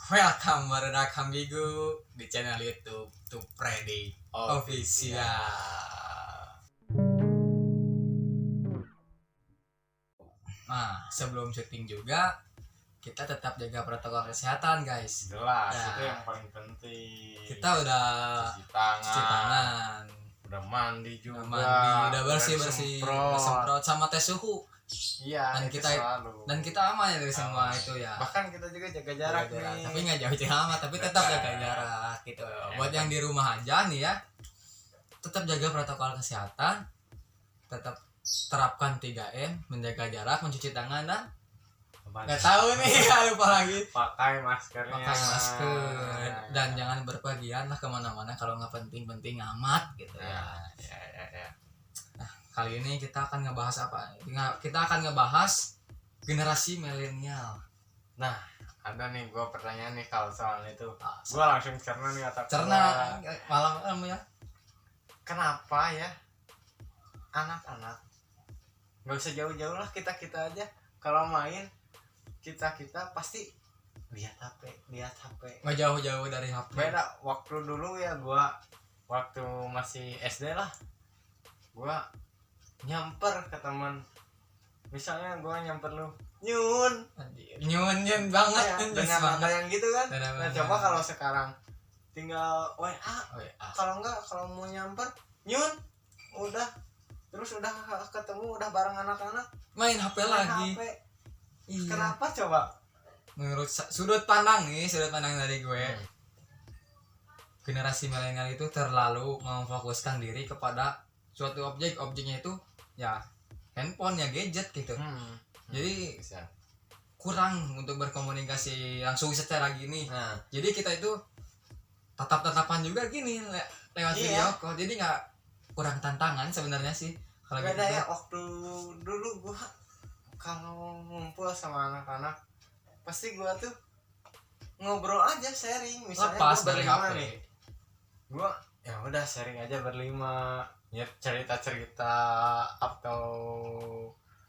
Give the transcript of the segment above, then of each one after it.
Welcome barudak Hambigu di channel YouTube Tupredi Official. Nah, sebelum syuting juga kita tetap jaga protokol kesehatan, guys. Jelas, Nah, itu yang paling penting. Kita udah cuci tangan, udah mandi juga, udah bersih, semprot sama tes suhu. Iya, dan kita aman ya dari semua itu ya. Bahkan kita juga jaga jarak nih. Tapi nggak jauh-jauh amat, tapi tetap jaga jarak gitu. Buat yang di rumah aja nih ya, tetap jaga protokol kesehatan, tetap terapkan 3M, menjaga jarak, mencuci tangan, dan nggak tahu nih lupa lagi pakai masker, dan jangan berpergian lah kemana-mana kalau nggak penting-penting amat gitu ya. Nah, kali ini kita akan ngebahas apa? Kita akan ngebahas generasi milenial. Nah, ada nih gue pertanyaan nih kalau soal itu. Gue langsung cerna nih malam ya. Kenapa ya anak-anak nggak usah jauh-jauh lah, kita aja kalau main kita pasti lihat HP. Nggak jauh-jauh dari HP. Beda waktu dulu ya, gua waktu masih SD lah, gua nyamper ke teman. Misalnya gua nyamper lu, nyun banget ya, dengan nada yang gitu kan. Nah, coba kalau sekarang tinggal WA. Kalau mau nyamper nyun, udah terus udah ketemu, udah bareng anak-anak main HP lagi. Iya. Kenapa coba? Menurut sudut pandang dari gue, generasi milenial itu terlalu memfokuskan diri kepada suatu objeknya itu ya handphone, ya gadget gitu. Jadi kurang untuk berkomunikasi langsung secara gini. Jadi kita itu tatap-tatapan juga gini lewat video call. Jadi nggak, kurang tantangan sebenarnya sih kalau beda gitu. Ya waktu dulu gua kalau ngumpul sama anak-anak pasti gua tuh ngobrol aja, sharing. Misalnya lepas gua dari berlima HP nih, gua ya udah sharing aja berlima, ya cerita atau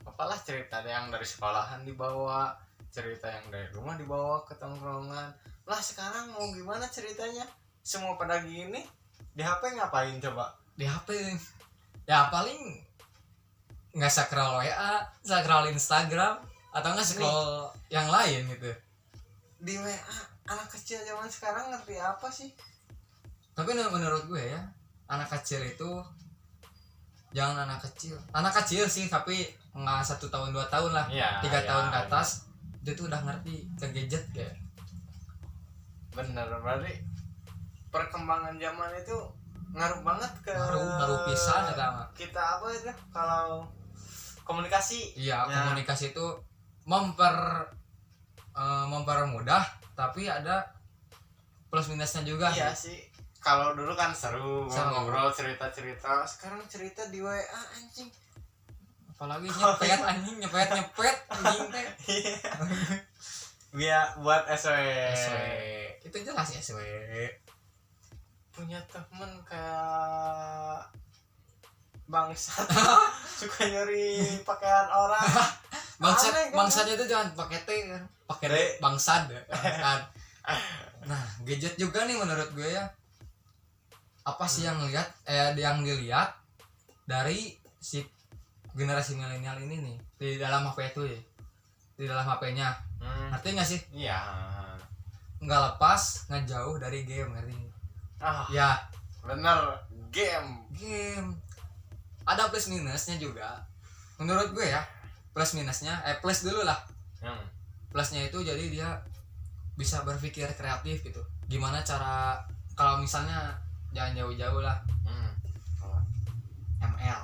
apalah, cerita yang dari sekolahan dibawa, cerita yang dari rumah dibawa ke tongkrongan lah. Sekarang mau gimana ceritanya, semua pada gini, di HP ngapain coba? Di HP ya paling nggak scroll WA, scroll Instagram, atau nggak scroll yang lain gitu. Di WA anak kecil zaman sekarang ngerti apa sih? Tapi menurut gue ya, anak kecil itu jangan anak kecil sih, tapi nggak 1 tahun 2 tahun lah, 3 tahun ke atas dia tuh udah ngerti ke gadget kayak. Bener, berarti perkembangan zaman itu ngaruh banget ke ngaruh pisan kita apa itu kalau komunikasi. Komunikasi itu mempermudah, tapi ada plus minusnya juga. Iya sih. Kalau dulu kan seru ngobrol, cerita. Sekarang cerita di WA anjing. Apalagi nyepet anjing teh. Biar buat SW. Itu jelas SW. Punya temen kayak bangsat suka nyuri pakaian orang. Bangsatnya itu jangan pakai T kan, pakai bangsat. Nah, gadget juga nih menurut gue ya, apa sih yang dilihat dari si generasi milenial ini nih di dalam HP itu ya, di dalam HP-nya. Ngerti nggak sih? Iya. Nggak lepas, nggak jauh dari game, ngerti? Ya bener, game ada plus minusnya juga menurut gue ya. Plus minusnya plus dulu lah. Plusnya itu jadi dia bisa berpikir kreatif gitu, gimana cara kalau misalnya jangan jauh-jauh lah, ML.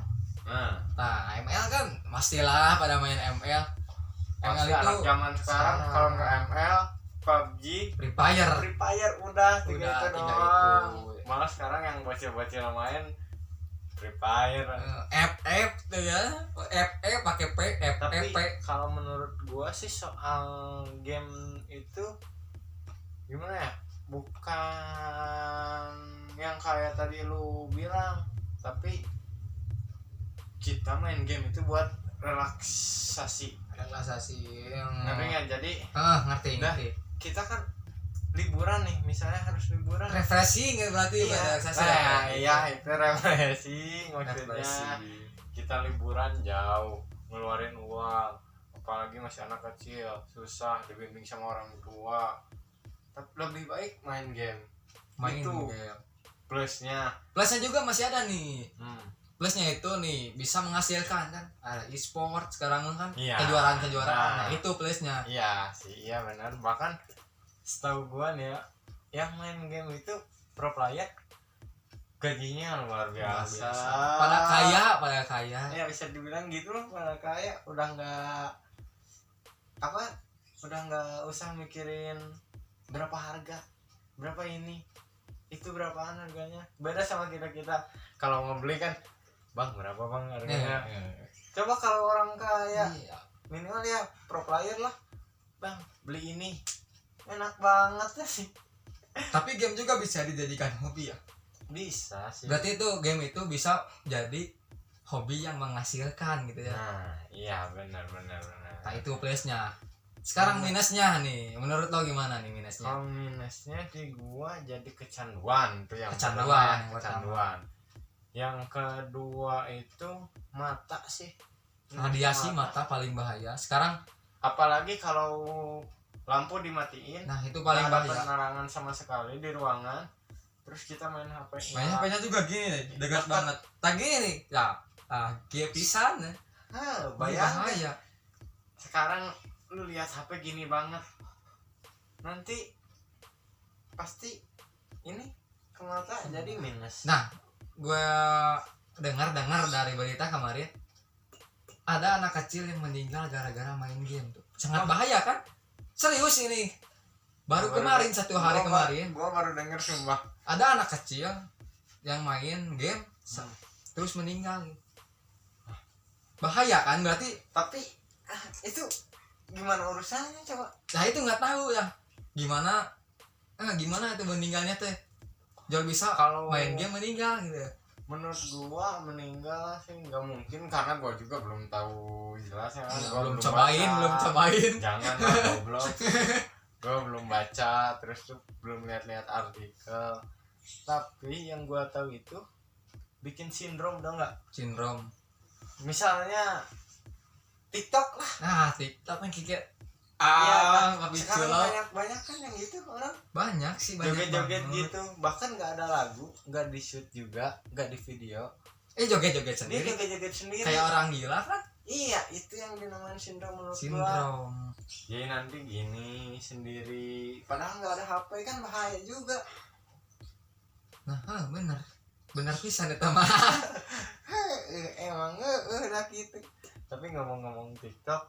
Nah, ML kan pastilah pada main ML. ML itu anak zaman sekarang kalau nggak ML, PUBG, Free Fire udah tiga itu doang. Malah sekarang yang bocil-bocil main Free Fire, FF tuh ya, FF pakai P, tapi kalau menurut gua sih soal game itu gimana ya, bukan yang kayak tadi lu bilang, tapi kita main game itu buat relaksasi yang ngerti nggak? Jadi ngerti kita kan liburan nih, misalnya harus liburan, refreshing ya berarti iya. Iya itu refreshing maksudnya. Kita liburan jauh ngeluarin uang, apalagi masih anak kecil susah dibimbing sama orang tua, tapi lebih baik main game. Itu game. plusnya juga masih ada nih. Plusnya itu nih bisa menghasilkan kan, ada e-sport sekarang kan, iya. kejuaraan nah itu plusnya. Iya sih, iya benar. Bahkan setahu gua nih ya, yang main game itu pro player gajinya luar biasa. Pada kaya ya bisa dibilang gitu loh, pada kaya. Udah nggak usah mikirin berapa harga, berapa ini itu, berapaan harganya. Beda sama kita kalau mau beli kan, bang berapa bang harganya. Coba kalau orang kaya minimal ya pro player lah, bang beli ini, enak banget ya sih. Tapi game juga bisa dijadikan hobi ya. Bisa sih. Berarti itu game itu bisa jadi hobi yang menghasilkan gitu ya. Nah iya benar. Nah itu plusnya. Sekarang minusnya nih, menurut lo gimana nih minusnya? Kalau minusnya di gua jadi kecanduan tuh yang kecanduan. Yang kedua itu mata sih. Radiasi mata paling bahaya. Sekarang apalagi kalau lampu dimatiin. Nah itu paling bahaya. Ada penerangan sama sekali di ruangan. Terus kita main HP. Main HP-nya juga gini, dekat banget. Tak gini, ya, kayak pisan. Bahaya. Sekarang lu lihat HP gini banget, nanti pasti ini ke mata jadi minus. Nah, gue dengar dari berita kemarin ada anak kecil yang meninggal gara-gara main game tuh. Sangat bahaya kan? Serius ini. Baru kemarin satu hari kemarin. Gua baru denger sumpah. Ada anak kecil yang main game terus meninggal. Bahaya kan berarti? Tapi itu gimana urusannya coba? Nah itu nggak tahu ya. Gimana itu meninggalnya teh? Jual bisa kalau main game meninggal gitu. Menurut gua meninggal sih nggak mungkin, karena gua juga belum tahu jelasnya kan. Belum cobain. Jangan lah goblok. Gua belum baca, terus tuh belum lihat artikel. Tapi yang gua tahu itu bikin sindrom, dong nggak? Sindrom. Misalnya TikTok lah. Nah TikTok yang kayak sekarang banyak kan yang gitu orang. Banyak joget-joget gitu, bahkan nggak ada lagu, nggak di shoot juga, nggak di video. Joget-joget sendiri. Dia joget-joget sendiri. Kayak orang gila kan? Iya, itu yang dinamain sindrom menurut gua. Jadi nanti gini sendiri, padahal nggak ada HP kan, bahaya juga. Nah, benar pisan eta mah. Emang udah gitu. Tapi ngomong-ngomong TikTok,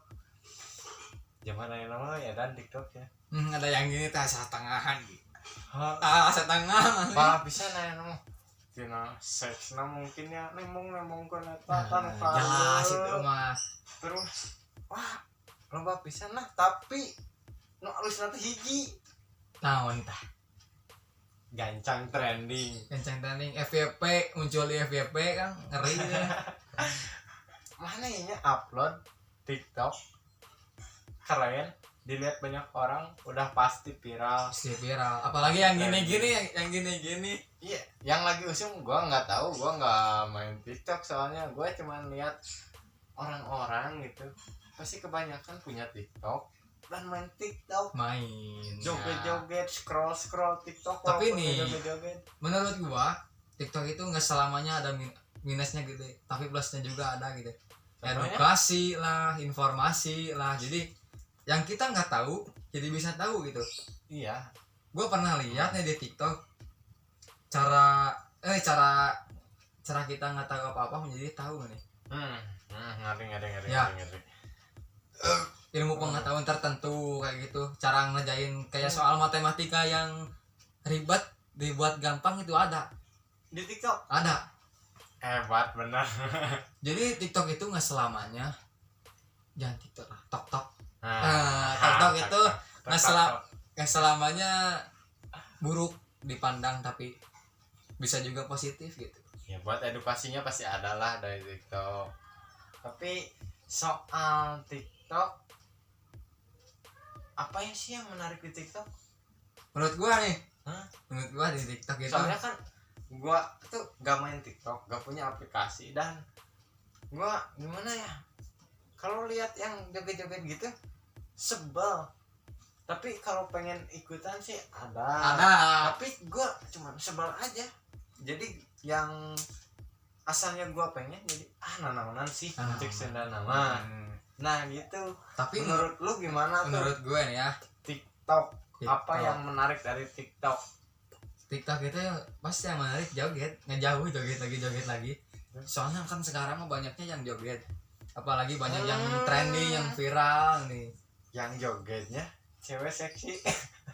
zaman yang lama ya dan TikTok ya. Ada yang gini teh setengahan gitu. Setengah. Parah pisan aya mah. Tina seksna mungkin ya nemong kon eta tan jelas itu mah. Terus wah, loba pisan lah, tapi nu alus nanti hiji. Naon tah? Gancang trending FYP, muncul di FYP kan ngeri ya. Mana ya upload TikTok keren, dilihat banyak orang, udah pasti viral. Apalagi yang gini. Iya, yang lagi usung gua nggak tahu, gua nggak main TikTok soalnya. Gua cuma lihat orang-orang gitu, pasti kebanyakan punya TikTok dan main TikTok, joget-joget, scroll TikTok. Tapi nih joget-joget. Menurut gua TikTok itu nggak selamanya ada minusnya gitu, tapi plusnya juga ada gitu. Edukasi lah, informasi lah, jadi yang kita nggak tahu jadi bisa tahu gitu. Iya, gua pernah lihat nih di TikTok cara kita nggak tahu apa-apa menjadi tahu nih. Ngeri. Ilmu pengetahuan tertentu kayak gitu, cara ngerjain kayak soal matematika yang ribet dibuat gampang itu ada di TikTok. Ada. Hebat benar. Jadi TikTok itu nggak selamanya, jangan TikTok lah, TokTok. TokTok itu nggak selamanya buruk dipandang, tapi bisa juga positif gitu. Ya buat edukasinya pasti ada lah dari TikTok. Tapi soal TikTok, apa sih yang menarik di TikTok? menurut gua nih. Hah? Menurut gua di TikTok itu Soalnya kan gua tuh gak main TikTok, gak punya aplikasi, dan gua gimana ya, kalau lihat yang joget-joget gitu sebel. Tapi kalau pengen ikutan sih ada. Tapi gua cuman sebel aja. Jadi yang asalnya gua pengen jadi nanaonan sih cek senda nama. Nah gitu. Tapi menurut lu gimana tuh? Menurut gue nih ya, TikTok. Apa yang menarik dari TikTok? TikTok itu pasti yang menarik joget, ngejauh joget lagi. Soalnya kan sekarang mah banyaknya yang joget. Apalagi banyak yang trending, yang viral nih. Yang jogetnya cewek seksi.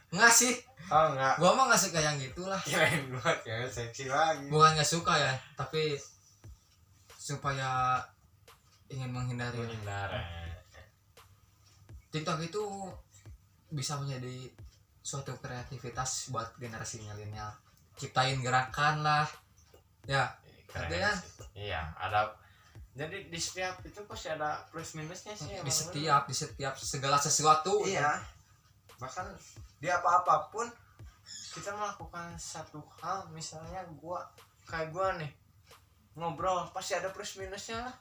Enggak sih. Oh enggak. Gua mah enggak suka yang gitulah. Kirain gua cewek seksi lagi. Bukan enggak suka ya, tapi supaya ingin menghindari. TikTok itu bisa menjadi suatu kreativitas buat generasi milenial. Ciptain gerakan lah. Ya, ya. Iya, ada. Jadi di setiap itu pasti ada plus minusnya sih. Di setiap segala sesuatu. Iya. Bahkan di apa-apapun kita melakukan satu hal, misalnya kayak gua nih ngobrol, pasti ada plus minusnya lah.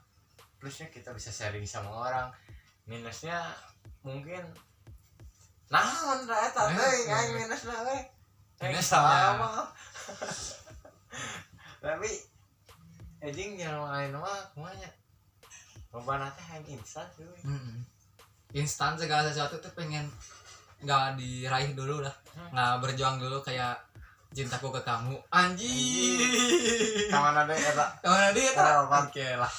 Plusnya kita bisa sharing sama orang, minusnya mungkin naon eta teh aing minusna we. Sama. Tapi anjing yang lain mah kumanya lobana teh yang instan sih. Instan segala sesuatu tuh pengen nggak diraih dulu lah, nggak berjuang dulu kayak cintaku ke kamu anjing. Kaman ada eta. Oke lah.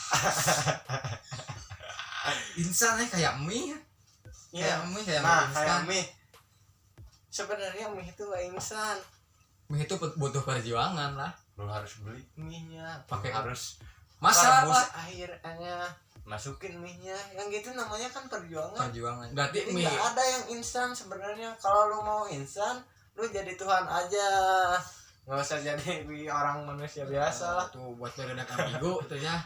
Instan kayak mie. Iya, kayak mie. Sebenarnya mie itu gak instan. Mie itu butuh perjuangan lah. Lu harus beli mie-nya, harus masak airnya, masukin mie-nya. Yang gitu namanya kan perjuangan. Berarti jadi mie gak ada yang instan sebenarnya. Kalau lu mau instan, lu jadi Tuhan aja. Nggak usah jadi orang manusia biasa lah. Tuh buat beredak ambigu tuh ya.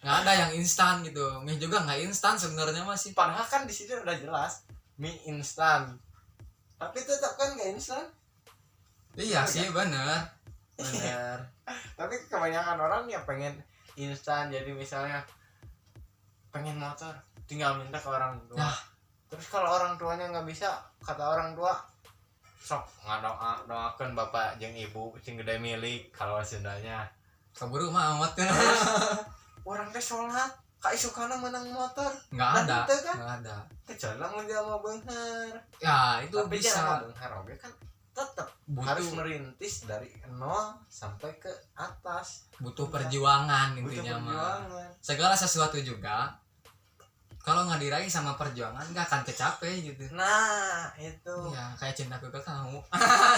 Nggak ada yang instan gitu. Mie juga nggak instan sebenarnya masih. Padahal kan di sini udah jelas mie instan. Tapi tetap kan nggak instan. Iya sih bener. Tapi kebanyakan orang ya pengen instan. Jadi misalnya pengen motor, tinggal minta ke orang tua. Nah. Terus kalau orang tuanya nggak bisa, kata orang tua, sok doakan bapak jeung ibu cing gede milik kalau sendanya. Keburu mah amat kan. Orang teh sholat, kaisukana menang motor. Nggak ada. Gitu kan? Nggak ada. Kejalang aja sama beunghar. Ya itu tapi bisa. Tapi beunghar oge kan tetap harus merintis dari nol sampai ke atas. Butuh perjuangan intinya mah. Segala sesuatu juga. Kalau nggak diraih sama perjuangan nggak akan kecapai gitu. Nah itu. Ya kayak cintaku ke kamu.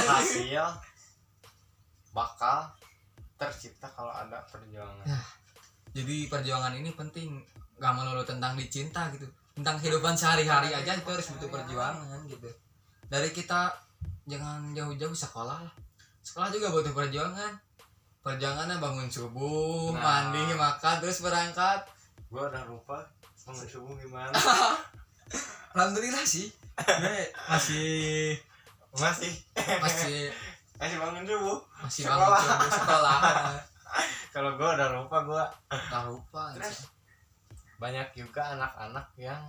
Hasil bakal tercipta kalau ada perjuangan. Ya. Jadi perjuangan ini penting, nggak melulu tentang dicinta gitu, tentang kehidupan sehari-hari aja itu harus butuh perjuangan gitu. Dari kita jangan jauh-jauh sekolah lah, sekolah juga butuh perjuangan. Perjuangannya bangun subuh, mandi, makan, terus berangkat. Gua udah lupa bangun subuh gimana. Alhamdulillah sih, masih bangun subuh, masih bangun subuh sekolah. Kalau gue udah lupa Terus banyak juga anak-anak yang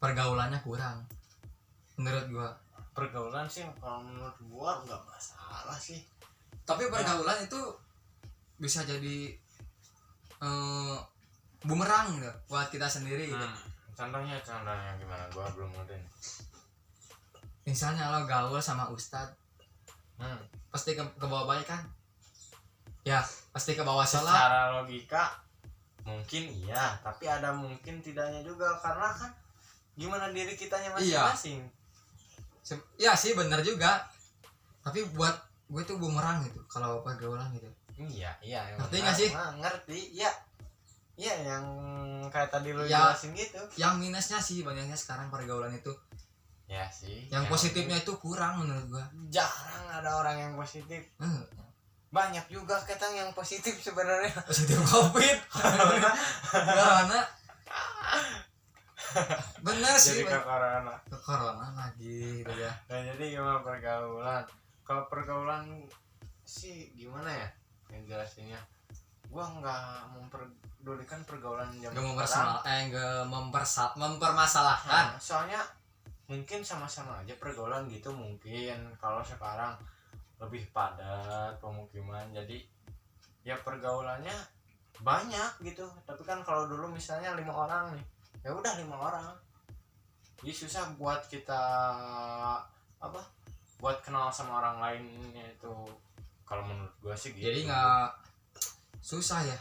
pergaulannya kurang menurut gue. Pergaulan sih kalau menurut gue nggak masalah sih, tapi pergaulan itu bisa jadi bumerang gitu buat kita sendiri gitu. Contohnya gimana, gue belum ngerti. Misalnya lo gaul sama ustad, pasti ke bawah baik kan. Ya, pasti ke bawah sholat. Secara logika mungkin iya, tapi ada mungkin tidaknya juga karena kan gimana diri kitanya masing-masing. Iya sih benar juga. Tapi buat gue tuh bumerang gitu kalau pergaulan gitu. Iya. Ngerti nggak sih? Ngerti. Iya yang kayak tadi lo jelasin gitu. Yang minusnya sih banyaknya sekarang pergaulan itu. Ya sih. Yang positifnya itu kurang menurut gue. Jarang ada orang yang positif. Banyak juga ketang yang positif sebenarnya. Positif COVID. Karena bener sih, jadi ke corona lagi gitu ya. Nah jadi gimana pergaulan, kalau pergaulan sih gimana ya yang jelasinnya, gua nggak memperdulikan pergaulan zaman sekarang, nggak mempermasalahkan. Nah, soalnya mungkin sama-sama aja pergaulan gitu, mungkin kalau sekarang lebih padat pemukiman jadi ya pergaulannya banyak gitu, tapi kan kalau dulu misalnya 5 orang nih, ya udah 5 orang, jadi susah buat kita apa, buat kenal sama orang lainnya itu, kalau menurut gua sih gitu. Jadi nggak susah ya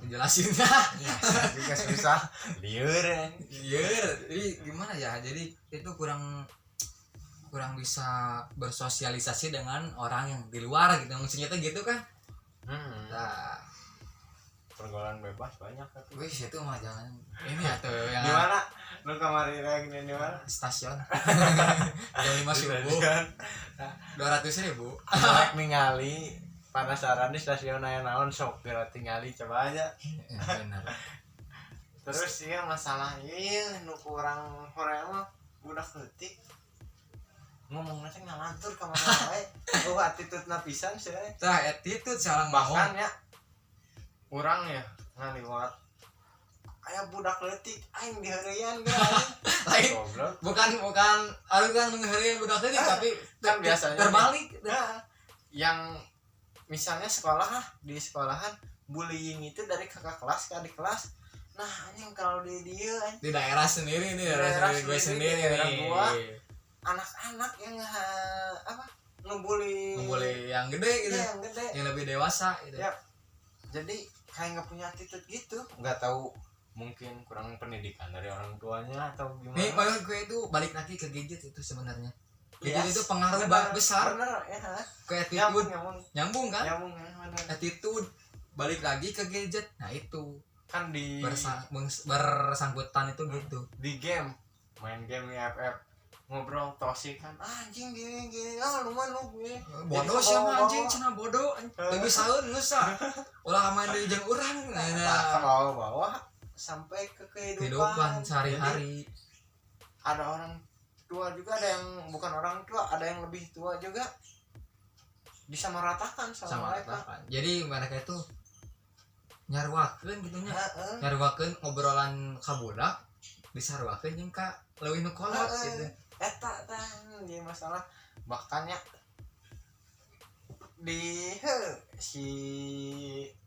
jelasinnya. Ya, juga susah liur jadi gimana ya, jadi itu kurang bisa bersosialisasi dengan orang yang di luar gitu, maksudnya tuh gitu kan. Nah, pergaulan bebas banyak tapi wih itu mah jangan ini ya tuh yang di mana lu kemarin lagi di mana stasiun jam 5 subuh 200.000 jelek ningali penasaran di stasiun aya naon sok geura tingali coba aja. Benar. Terus ya masalah ieu nu kurang hoream mah budak leutik ngomongna teh ngalantur ka mana wae attitude-na pisan sih tah attitude salah bahkan ya urang ya ngaliwat aya budak leutik aing diheureuyaan ge lain bukan alu kan ngeheureun budak leutik tapi kan biasanya terbalik yang misalnya di sekolahan bullying itu dari kakak kelas ke adik kelas. Nah anjing kalau di dia di daerah sendiri nih, daerah gue sendiri daerah nih gua anak-anak yang ngebully yang gede gitu, yang gede yang lebih dewasa gitu ya. Jadi kayak nggak punya attitude gitu, nggak tahu mungkin kurang pendidikan dari orang tuanya atau gimana. Nih kalau gue itu balik lagi ke gadget itu sebenarnya. Gadget Yes, itu pengaruh besar bener, ya, ke attitude. Nyambung Kan? Nyambung attitude balik lagi ke gadget. Nah itu kan di bersangkutan itu gitu. Di game, main game di FF ngobrol toksik kan anjing gini lu mah lu bodoh siapa anjing cenah bodoh lebih saeun geus ulah main deui jeung urang ke bawah sampai ke kehidupan sehari-hari. Ada orang tua juga, ada yang bukan orang tua, ada yang lebih tua juga, disamaratakan sama mereka. Jadi mereka itu nyarwakeun gitu nya. Nyarwakeun ngobrolan ka budak disarwakeun jeung ka leuwih nu kolot gitu. Eta jadi masalah bahkan ya di si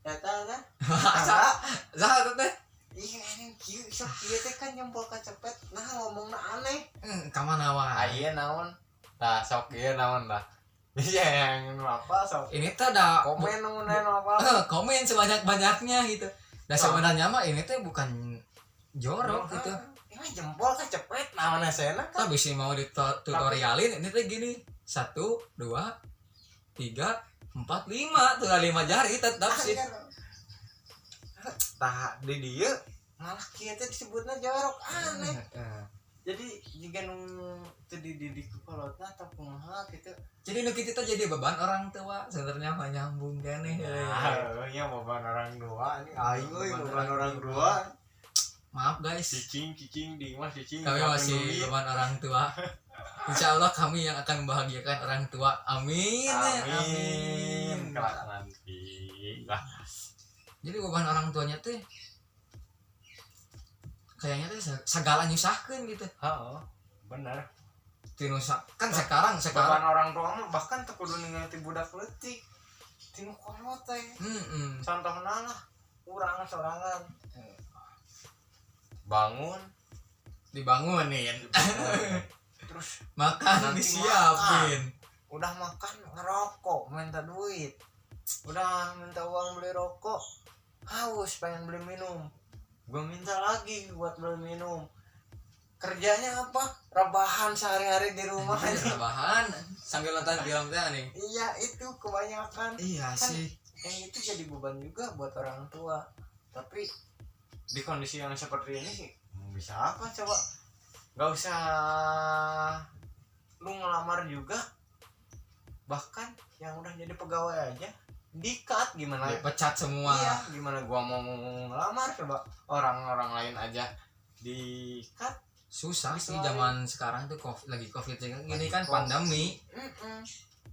eta kan saha teh iya anjing kieu sok kieu teh kan nyempol kacepet nah ngomongna aneh ka mana wae aya naon tah sok kieu naon lah iya yang apa sok ini teh da komen apa komen sebanyak-banyaknya gitu. Dan sebenarnya mah ini teh bukan jorok gitu. Ini jempol kacepet naon asena kan. Tapi sih mau ditutorialin ini teh gini. 1 2 3 4 5 tuh 5 jari tetap sih. Tah di dieu malah kieu teh disebutna jorok aneh. Jadi jika nu teu dididik kolotna atau kumaha gitu. Jadi nu kitu teh jadi beban orang tua sebenarnya mah nyambung keneh. Ya beban orang tua ini aing euy beban orang tua. Maaf guys. Cicing di mas cicing. Kami masih beban orang tua. Insya Allah kami yang akan membahagiakan orang tua. Amin. Amin. Kelak nanti. Lah. Jadi beban orang tuanya tuh kayaknya tuh segala nyusahkeun gitu. Heeh. Bener. Tinu kan sekarang beban orang tua mah bahkan teu kudu ningali ti budak leutik. Tinu kolot teh. Contohna lah urang sorangan. Bangun dibangunin. Terus makan disiapin. Udah makan ngerokok, minta duit. Udah minta uang beli rokok. Haus pengen beli minum. Gue minta lagi buat beli minum. Kerjanya apa? Rebahan sehari-hari di rumah. Rebahan sambil nonton film teh nih. Iya, itu kebanyakan. Iya kan, sih. Yang itu jadi beban juga buat orang tua. Tapi di kondisi yang seperti ini sih bisa apa coba? Gak usah lu ngelamar juga. Bahkan yang udah jadi pegawai aja di-cut gimana? Dipecat semua. Iya, gimana gua mau ngelamar coba? Orang-orang lain aja di cut. Susah sih Dikeluarin. zaman sekarang tuh lagi covid gini Lagi kan COVID. pandemi.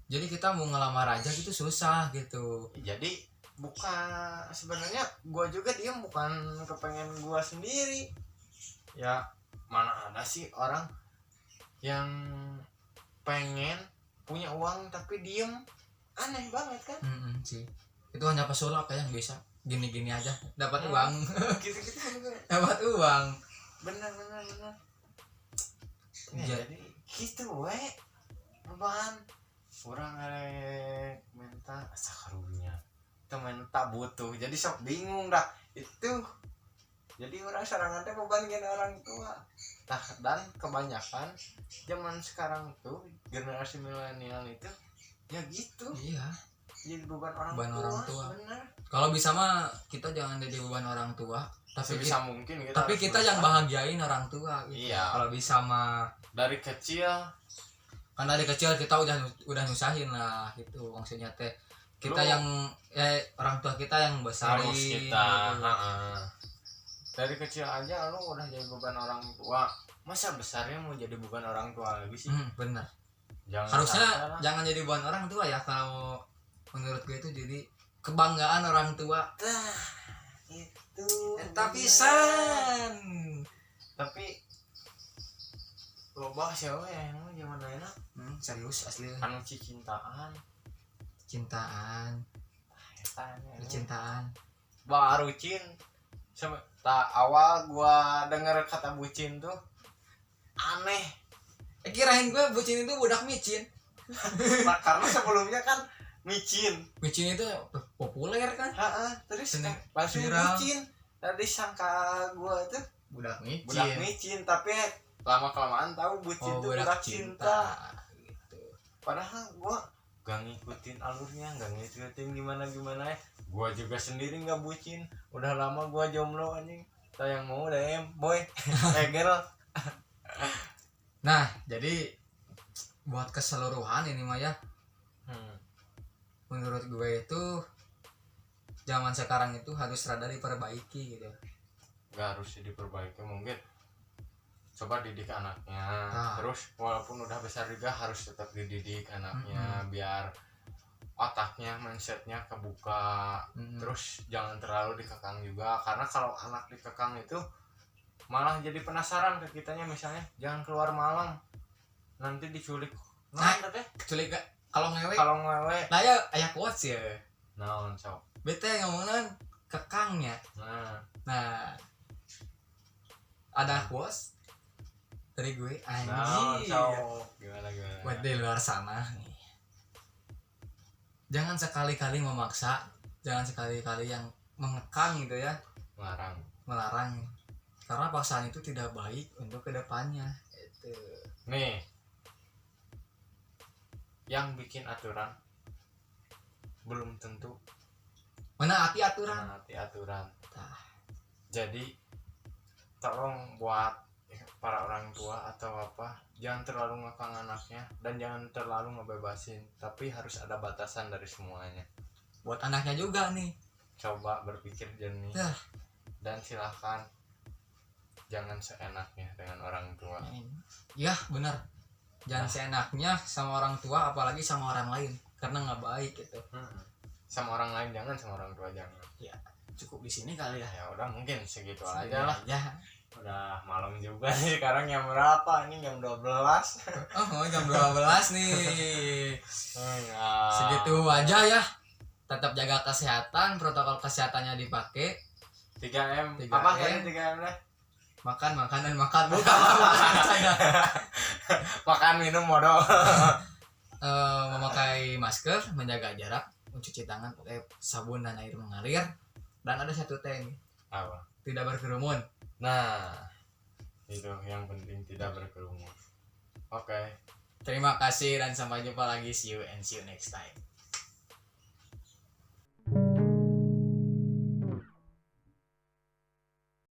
Jadi kita mau ngelamar aja gitu susah gitu. Jadi bukan sebenarnya gua juga diem bukan kepengen gua sendiri ya, mana ada sih orang yang pengen punya uang tapi diem, aneh banget kan. Sih itu hanya pesulap kayak yang bisa gini-gini aja dapat uang. Gitu-gitu Dapat uang. bener Ya. jadi gitu we beban kurang minta sakarunya itu minta butuh jadi sok bingung dah itu. Jadi orang serangan teh beban gini orang tua. Nah, dan kebanyakan zaman sekarang tuh generasi milenial itu ya gitu. Iya. Jadi beban orang Beban tua. orang tua. Bener. Kalau bisa mah kita jangan jadi beban orang tua, tapi Sebisa mungkin kita tapi harus kita yang berusaha. bahagiain orang tua gitu. Iya. Kalau bisa mah Dari kecil kan dari kecil kita udah nyusahin lah gitu maksudnya teh. Kita Lu- yang orang tua kita yang besarin harus kita gitu. dari kecil aja lu udah jadi beban orang tua, masa besarnya mau jadi beban orang tua lagi sih? Bener. Jangan Harusnya sampai lah. jangan jadi beban orang tua ya, kalau menurut gue itu jadi kebanggaan orang tua. Tah, itu Tapi bener. Tapi loba siapa ya yang zaman enak serius asli anu cintaan cintaan cintaan baru cin tak awal gua denger kata bucin tuh aneh. kirain gue bucin itu budak micin. Nah, karena sebelumnya kan micin Micin itu populer kan, terus Seni- langsung viral. bucin. Tadi sangka gua itu budak micin. budak micin, tapi lama kelamaan tahu bucin tuh budak cinta. gitu. Padahal gua gak ngikutin alurnya, gak ngikutin gimana ya. Gua juga sendiri gak bucin. Udah lama gua jomblo anjing. Sayang mau DM boy. Girl. Nah jadi buat keseluruhan ini mah ya, menurut gue itu zaman sekarang itu harus rada diperbaiki gitu. Gak harus diperbaiki, mungkin coba didik anaknya. Nah. Terus walaupun udah besar juga harus tetap dididik anaknya biar otaknya, mindsetnya kebuka. Terus jangan terlalu dikekang juga, karena kalau anak dikekang itu malah jadi penasaran ke kitanya. Misalnya jangan keluar malam, nanti diculik. Nah, teh Kecuali kalau ngewe kalau ngewe lah ya aya quotes ya. naon sok. Bete ngomongin kekangnya. Nah ada quotes dari gue Naon anjing. sok. Gimana Buat di luar sana nih, jangan sekali-kali memaksa, jangan sekali-kali yang mengekang gitu ya, melarang, karena paksaan itu tidak baik untuk kedepannya itu. Nih, yang bikin aturan belum tentu Menaati aturan. menaati aturan. Nah. Jadi tolong buat para orang tua atau apa, jangan terlalu ngekang anaknya dan jangan terlalu ngebebasin, tapi harus ada batasan dari semuanya. Buat anaknya juga nih, Coba berpikir jernih. Dah. Dan silahkan jangan seenaknya dengan orang tua. ya benar, jangan seenaknya sama orang tua, apalagi sama orang lain, karena nggak baik gitu. Sama orang lain jangan, sama orang tua jangan. Ya cukup di sini kali ya. Ya udah, mungkin segitu Segini aja lah. aja. Udah malam juga nih, sekarang jam berapa? Ini jam 12. Oh jam 12 nih. Segitu aja ya. Tetap jaga kesehatan, protokol kesehatannya dipakai. 3M. 3M. Apa kayaknya 3M deh? Makan makanan makan bukan makan. Makan minum modal. Memakai masker, menjaga jarak, mencuci tangan pakai sabun dan air mengalir, dan ada satu nih, Apa? tidak berkerumun. Nah, itu yang penting, tidak berkerumun. Oke. Terima kasih dan sampai jumpa lagi. See you and see you next time.